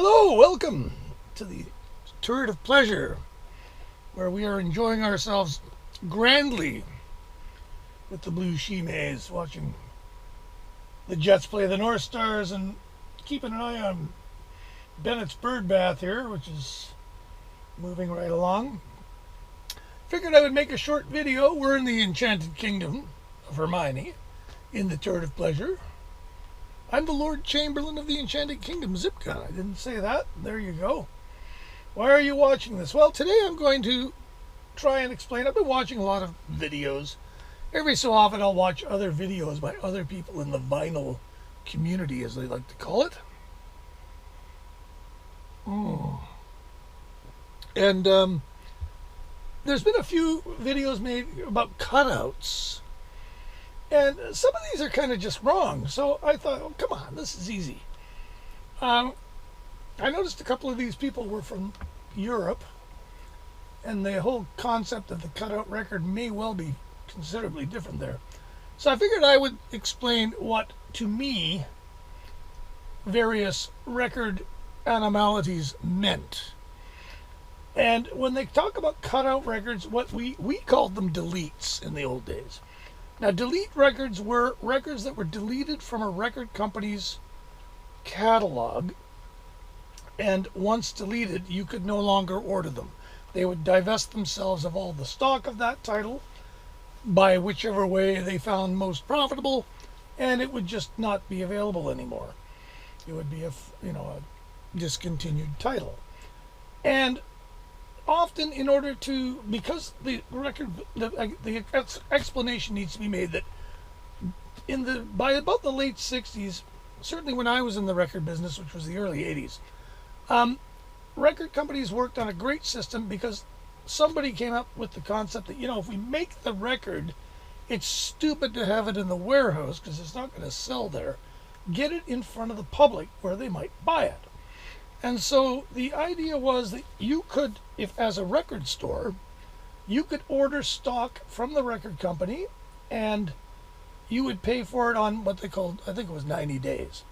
Hello, welcome to the Turret of Pleasure, where we are enjoying ourselves grandly with the Blue She Maze, watching the Jets play the North Stars and keeping an eye on Bennett's bird bath here, which is moving right along. Figured I would make a short video. We're in the Enchanted Kingdom of Hermione in the Turret of Pleasure. I'm the Lord Chamberlain of the Enchanted Kingdom. Zip gun. I didn't say that. There you go. Why are you watching this? Well, today I'm going to try and explain. I've been watching a lot of videos. Every so often I'll watch other videos by other people in the vinyl community, as they like to call it. And there's been a few videos made about cutouts. And some of these are kind of just wrong. So I thought, oh, come on, this is easy. I noticed a couple of these people were from Europe. And the whole concept of the cutout record may well be considerably different there. So I figured I would explain what, to me, various record anomalies meant. And when they talk about cutout records, what we called them deletes in the old days. Now, delete records were records that were deleted from a record company's catalog, and once deleted, you could no longer order them. They would divest themselves of all the stock of that title by whichever way they found most profitable, and it would just not be available anymore. It would be a discontinued title. And often, in order to, because the record, the explanation needs to be made that by about the late 60s, certainly when I was in the record business, which was the early 80s, record companies worked on a great system because somebody came up with the concept that, if we make the record, it's stupid to have it in the warehouse because it's not going to sell there. Get it in front of the public where they might buy it. And so the idea was that you could, if as a record store, you could order stock from the record company and you would pay for it on what they called, I think it was 90 days.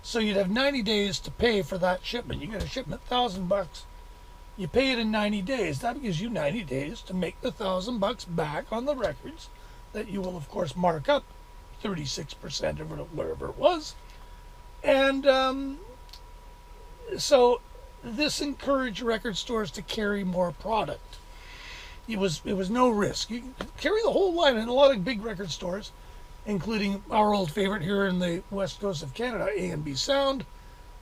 So you'd have 90 days to pay for that shipment. You get a shipment, $1,000. You pay it in 90 days. That gives you 90 days to make the $1,000 back on the records that you will, of course, mark up 36% of it, wherever it was. And so this encouraged record stores to carry more product. It was no risk. You could carry the whole line in a lot of big record stores, including our old favorite here in the west coast of Canada, A&B Sound.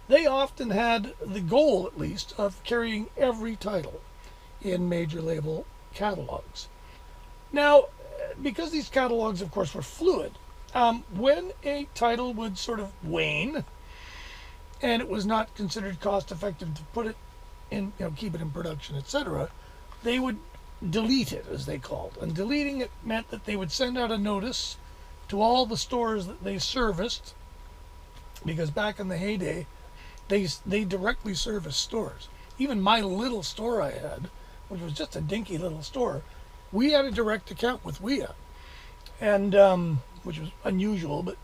They often had the goal, at least, of carrying every title in major label catalogs. Now, because these catalogs, of course, were fluid, when a title would sort of wane, and it was not considered cost-effective to put it in, keep it in production, etc., they would delete it, as they called. And deleting it meant that they would send out a notice to all the stores that they serviced, because back in the heyday, they directly serviced stores. Even my little store I had, which was just a dinky little store, we had a direct account with WIA, and which was unusual, but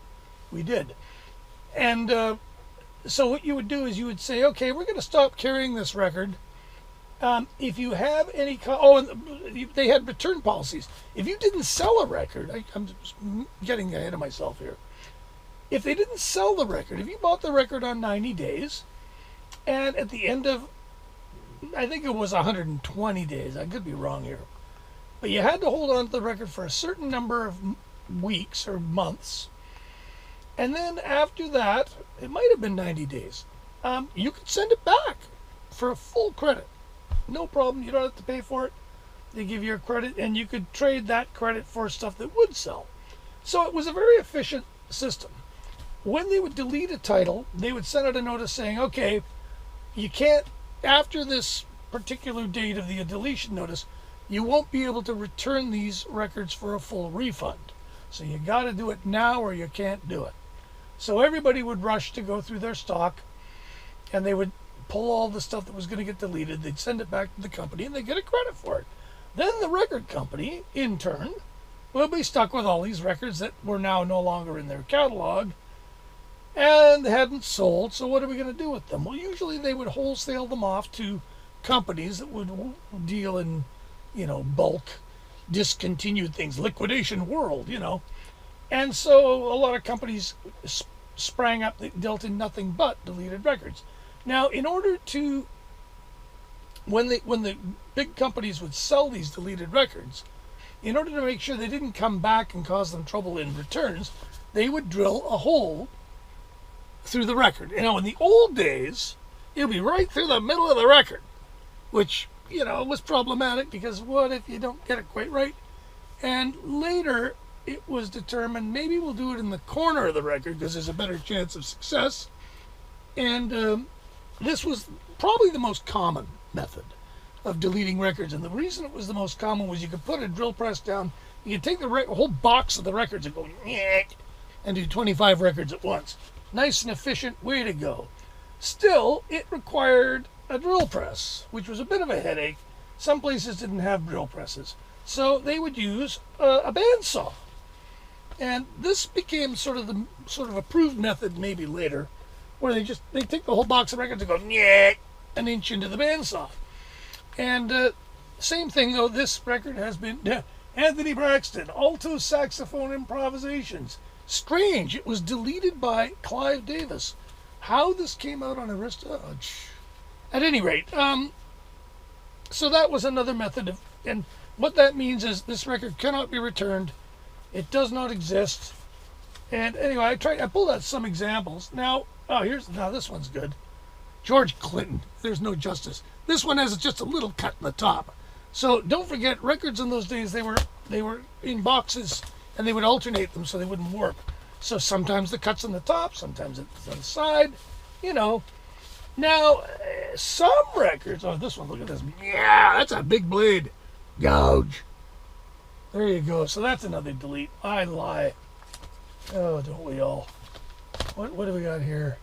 we did. And so what you would do is you would say, okay, we're going to stop carrying this record. If you have any... and they had return policies. If you didn't sell a record... I'm just getting ahead of myself here. If they didn't sell the record, if you bought the record on 90 days, and at the end of... I think it was 120 days. I could be wrong here. But you had to hold on to the record for a certain number of weeks or months. And then after that, it might have been 90 days, you could send it back for a full credit. No problem. You don't have to pay for it. They give you a credit, and you could trade that credit for stuff that would sell. So it was a very efficient system. When they would delete a title, they would send out a notice saying, okay, you can't, after this particular date of the deletion notice, you won't be able to return these records for a full refund. So you got to do it now or you can't do it. So everybody would rush to go through their stock, and they would pull all the stuff that was going to get deleted. They'd send it back to the company, and they'd get a credit for it. Then the record company, in turn, will be stuck with all these records that were now no longer in their catalog, and they hadn't sold. So what are we going to do with them? Well, usually they would wholesale them off to companies that would deal in, bulk, discontinued things, liquidation world, And so a lot of companies sprang up that dealt in nothing but deleted records. Now, in order to, when the big companies would sell these deleted records, in order to make sure they didn't come back and cause them trouble in returns, they would drill a hole through the record. In the old days, it would be right through the middle of the record, which, was problematic because what if you don't get it quite right? And later, it was determined maybe we'll do it in the corner of the record because there's a better chance of success. And this was probably the most common method of deleting records. And the reason it was the most common was you could put a drill press down, you could take the whole box of the records and go and do 25 records at once. Nice and efficient way to go. Still, it required a drill press, which was a bit of a headache. Some places didn't have drill presses, so they would use a bandsaw. And this became sort of approved method maybe later, where they take the whole box of records and go an inch into the bandsaw. And same thing though, this record has been Anthony Braxton, alto saxophone improvisations. Strange, it was deleted by Clive Davis. How this came out on Arista? At any rate, so that was another method and what that means is this record cannot be returned. It does not exist. And anyway, I pulled out some examples. Now this one's good. George Clinton, There's No Justice. This one has just a little cut in the top. So don't forget, records in those days, they were in boxes and they would alternate them so they wouldn't warp. So sometimes the cut's on the top, sometimes it's on the side, Now, some records, this one, look at this. Yeah, that's a big blade. Gouge. There you go. So that's another delete. I lie. Oh, don't we all? What do we got here?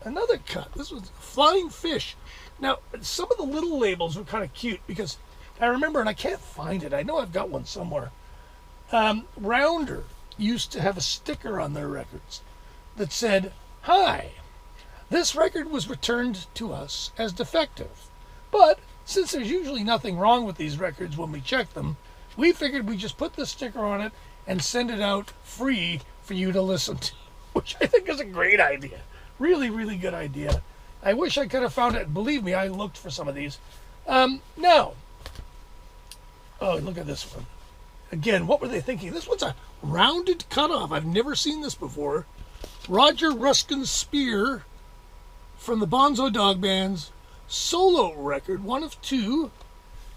Another cut. This was Flying Fish. Now, some of the little labels were kind of cute because I remember, and I can't find it. I know I've got one somewhere. Rounder used to have a sticker on their records that said, "Hi, this record was returned to us as defective. But since there's usually nothing wrong with these records when we check them, we figured we'd just put this sticker on it and send it out free for you to listen to," which I think is a great idea. Really, really good idea. I wish I could have found it. Believe me, I looked for some of these. Now, look at this one. Again, what were they thinking? This one's a rounded cutoff. I've never seen this before. Roger Ruskin's Spear from the Bonzo Dog Band's solo record, one of two,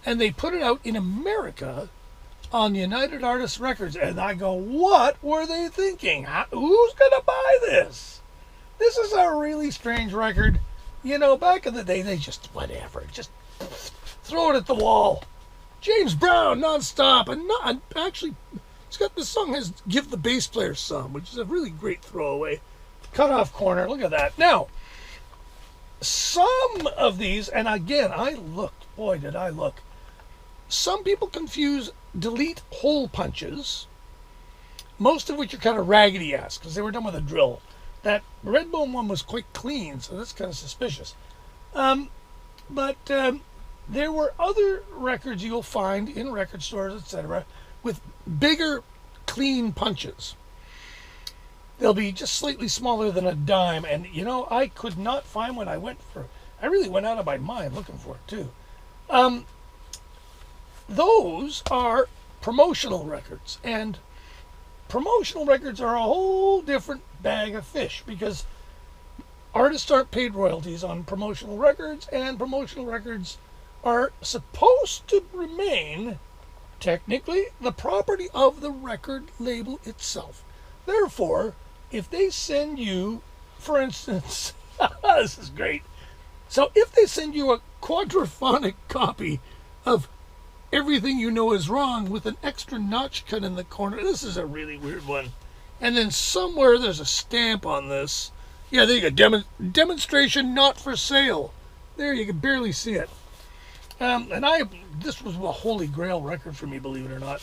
and they put it out in America on United Artists Records. And I go, what were they thinking? Who's going to buy this? This is a really strange record. Back in the day, they just, whatever, just throw it at the wall. James Brown, nonstop, and actually, this song has Give the Bass Player Some, which is a really great throwaway. Cut off corner, look at that. Now, some of these, and again, I looked, boy did I look. Some people confuse delete hole punches, most of which are kind of raggedy ass, because they were done with a drill. That Redbone one was quite clean, so that's kind of suspicious. But there were other records you'll find in record stores, etc., with bigger, clean punches. They'll be just slightly smaller than a dime, and I could not find one. I really went out of my mind looking for it too. Those are promotional records, and promotional records are a whole different bag of fish because artists aren't paid royalties on promotional records, and promotional records are supposed to remain technically the property of the record label itself. Therefore, if they send you, for instance, this is great. So if they send you a quadraphonic copy of Everything You Know Is Wrong with an extra notch cut in the corner, this is a really weird one. And then somewhere there's a stamp on this. Yeah, there you go. Demonstration not for sale. There, you can barely see it. This was a holy grail record for me, believe it or not.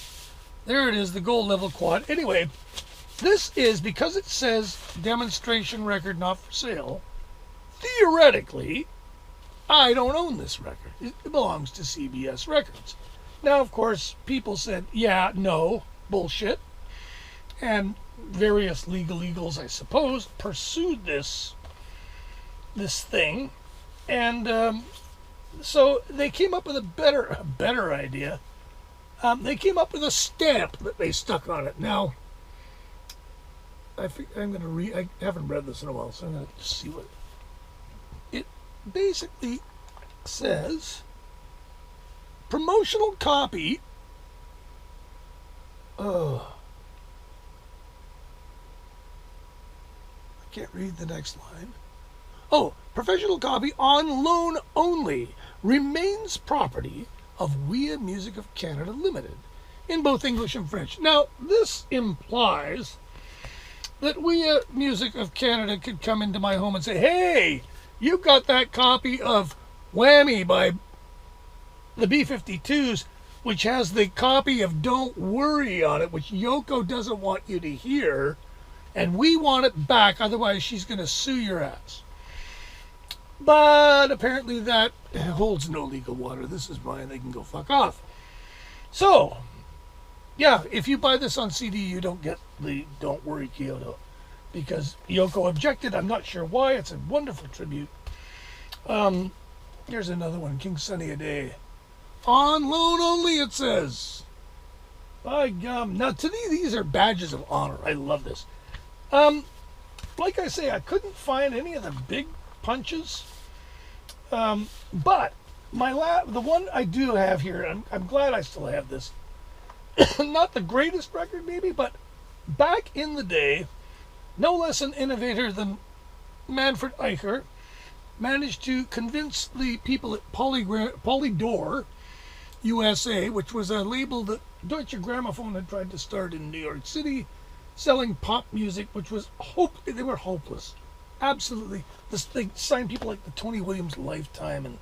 There it is, the gold level quad. Anyway, this is, because it says demonstration record not for sale, theoretically, I don't own this record. It belongs to CBS Records. Now, of course, people said, yeah, no, bullshit. And various legal eagles, I suppose, pursued this thing. And so they came up with a better idea. They came up with a stamp that they stuck on it. Now, I'm going to read. I haven't read this in a while, so I'm going to see what it basically says. Promotional copy. Oh, I can't read the next line. Oh, professional copy on loan only remains property of We Music of Canada Limited in both English and French. Now, this implies that We Music of Canada could come into my home and say, hey, you got that copy of Whammy by the B-52s, which has the copy of Don't Worry on it, which Yoko doesn't want you to hear, and we want it back, otherwise she's going to sue your ass. But apparently that holds no legal water. This is mine. They can go fuck off. So, yeah, if you buy this on CD, you don't get the Don't Worry Kyoto, because Yoko objected. I'm not sure why. It's a wonderful tribute. Here's another one, King Sunny a Day. On loan only, it says. By gum. Now, to me, these are badges of honor. I love this. Like I say, I couldn't find any of the big punches. But the one I do have here, I'm glad I still have this. Not the greatest record, maybe, but back in the day, no less an innovator than Manfred Eicher managed to convince the people at Polydor USA, which was a label that Deutsche Grammophon had tried to start in New York City, selling pop music, which was they were hopeless. Absolutely. They signed people like the Tony Williams Lifetime and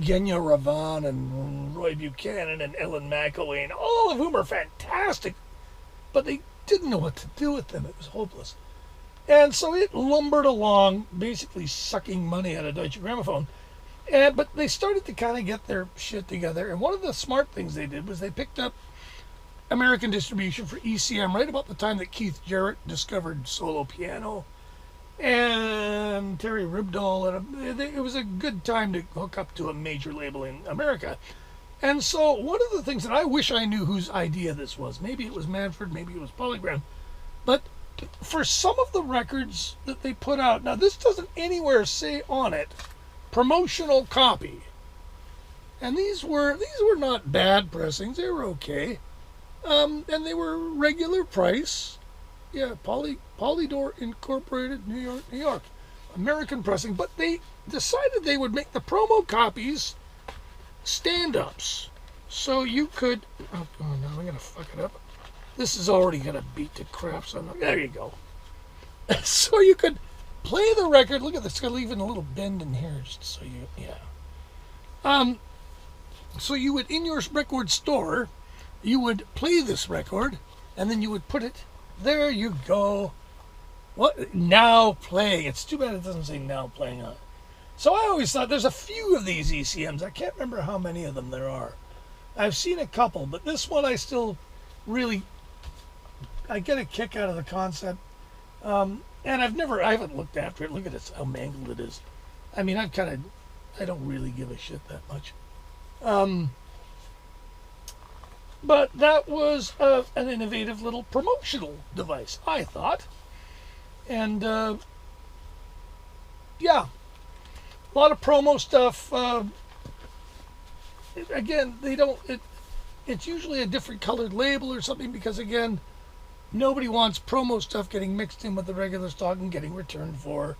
Genya Ravan and Roy Buchanan and Ellen McElwain, all of whom are fantastic, but they didn't know what to do with them. It was hopeless. And so it lumbered along, basically sucking money out of Deutsche Grammophon. But they started to kind of get their shit together. And one of the smart things they did was they picked up American distribution for ECM right about the time that Keith Jarrett discovered solo piano and Terry Ribdall. And it was a good time to hook up to a major label in America. And so one of the things that I wish I knew whose idea this was, maybe it was Manfred, maybe it was Polygram, but for some of the records that they put out, now this doesn't anywhere say on it promotional copy, and these were not bad pressings. They were okay, and they were regular price. Yeah, Polydor Incorporated, New York, American pressing. But they decided they would make the promo copies stand-ups, so you could. Oh no, I'm gonna fuck it up. This is already gonna beat to crap. So there you go. So you could play the record. Look at this. It's got even a little bend in here, just so you, yeah. So you would, in your record store, you would play this record, and then you would put it. There you go. What now playing? It's too bad it doesn't say now playing on it. So I always thought there's a few of these ECMs. I can't remember how many of them there are. I've seen a couple, but this one I still really, I get a kick out of the concept. And I haven't looked after it. Look at this, how mangled it is. I mean, I don't really give a shit that much. But that was an innovative little promotional device, I thought. And, yeah, a lot of promo stuff. Again, it's usually a different colored label or something because, again, nobody wants promo stuff getting mixed in with the regular stock and getting returned for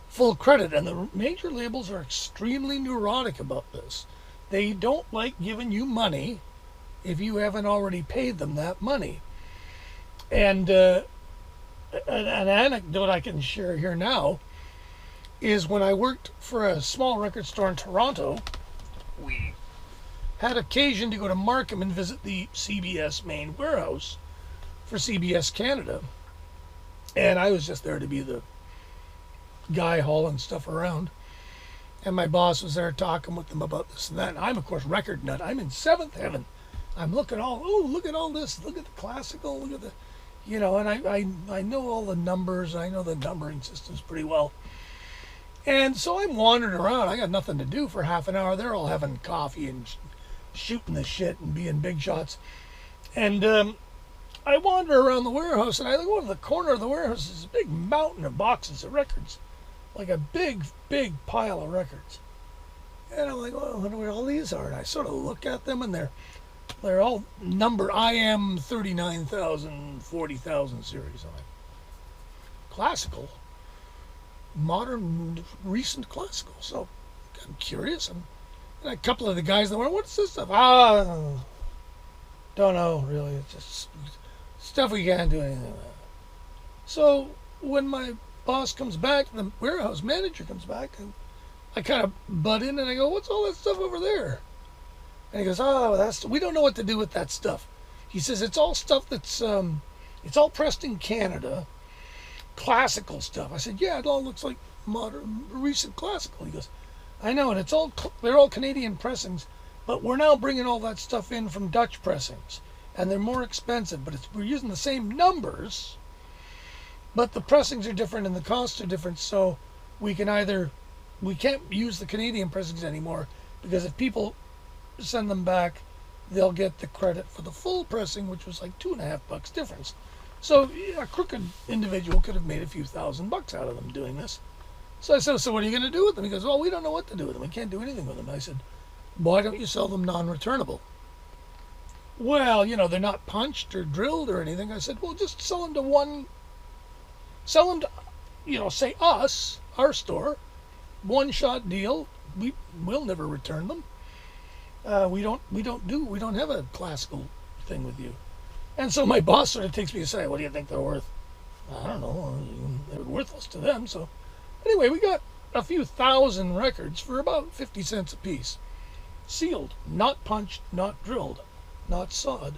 full credit. And the major labels are extremely neurotic about this. They don't like giving you money if you haven't already paid them that money. And an anecdote I can share here now is when I worked for a small record store in Toronto, we had occasion to go to Markham and visit the CBS main warehouse for CBS Canada. And I was just there to be the guy hauling stuff around. And my boss was there talking with them about this and that. And I'm, of course, record nut. I'm in seventh heaven. I'm looking look at all this. Look at the classical. Look at the, and I know all the numbers. I know the numbering systems pretty well. And so I'm wandering around. I got nothing to do for half an hour. They're all having coffee and shooting the shit and being big shots. And I wander around the warehouse, and I go to the corner of the warehouse. There's a big mountain of boxes of records, like a big, big pile of records. And I'm like, well, I wonder where all these are. And I sort of look at them, and they're all numbered IM 39,000, 40,000 series. I'm like, classical, modern, recent classical. So I'm curious. And a couple of the guys that went, what's this stuff? Don't know, really. It's just stuff we can't do anything with. So when my boss comes back, the warehouse manager comes back, and I kind of butt in and I go, what's all that stuff over there? And he goes, we don't know what to do with that stuff. He says, it's all stuff that's, it's all pressed in Canada, classical stuff. I said, yeah, it all looks like modern, recent classical. He goes, I know, and they're all Canadian pressings, but we're now bringing all that stuff in from Dutch pressings, and they're more expensive, but we're using the same numbers, but the pressings are different and the costs are different, so we can't use the Canadian pressings anymore, because if people send them back, they'll get the credit for the full pressing, which was like $2.50 difference. So a crooked individual could have made a few $1,000 out of them doing this. So I said, so what are you going to do with them? He goes, well, we don't know what to do with them. We can't do anything with them. I said, why don't you sell them non-returnable? Well, they're not punched or drilled or anything. I said, well, just sell them to say us, our store, one-shot deal. We'll never return them. We don't have a classical thing with you. And so my boss sort of takes me aside. What do you think they're worth? I don't know. They're worthless to them. So anyway, we got a few thousand records for about 50 cents a piece. Sealed, not punched, not drilled, not sawed.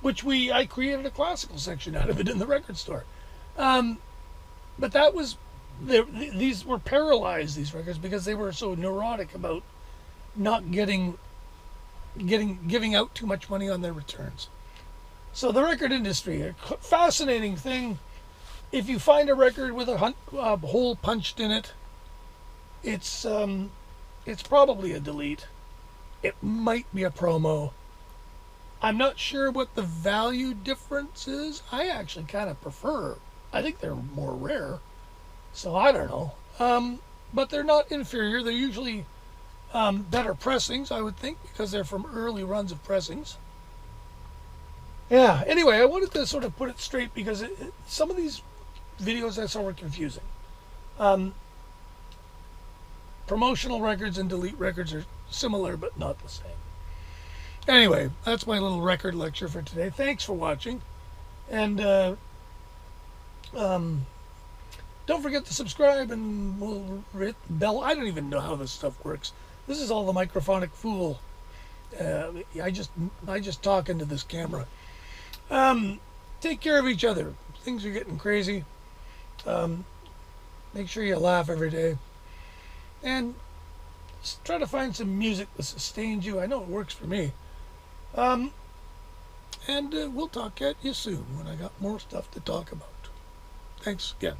Which I created a classical section out of it in the record store. But that was, these were paralyzed, these records, because they were so neurotic about not giving out too much money on their returns. So the record industry, a fascinating thing. If you find a record with a hole punched in it, it's probably a delete. It might be a promo. I'm not sure what the value difference is. I actually kind of prefer. I think they're more rare. So I don't know. But they're not inferior. They're usually better pressings, I would think, because they're from early runs of pressings. Yeah, anyway, I wanted to sort of put it straight because some of these videos I saw were confusing. Promotional records and delete records are similar, but not the same. Anyway, that's my little record lecture for today. Thanks for watching. And don't forget to subscribe, and we'll hit the bell. I don't even know how this stuff works. This is all the microphonic fool. I just talk into this camera. Take care of each other. Things are getting crazy. Make sure you laugh every day. And try to find some music that sustains you. I know it works for me. And we'll talk at you soon when I got more stuff to talk about. Thanks again.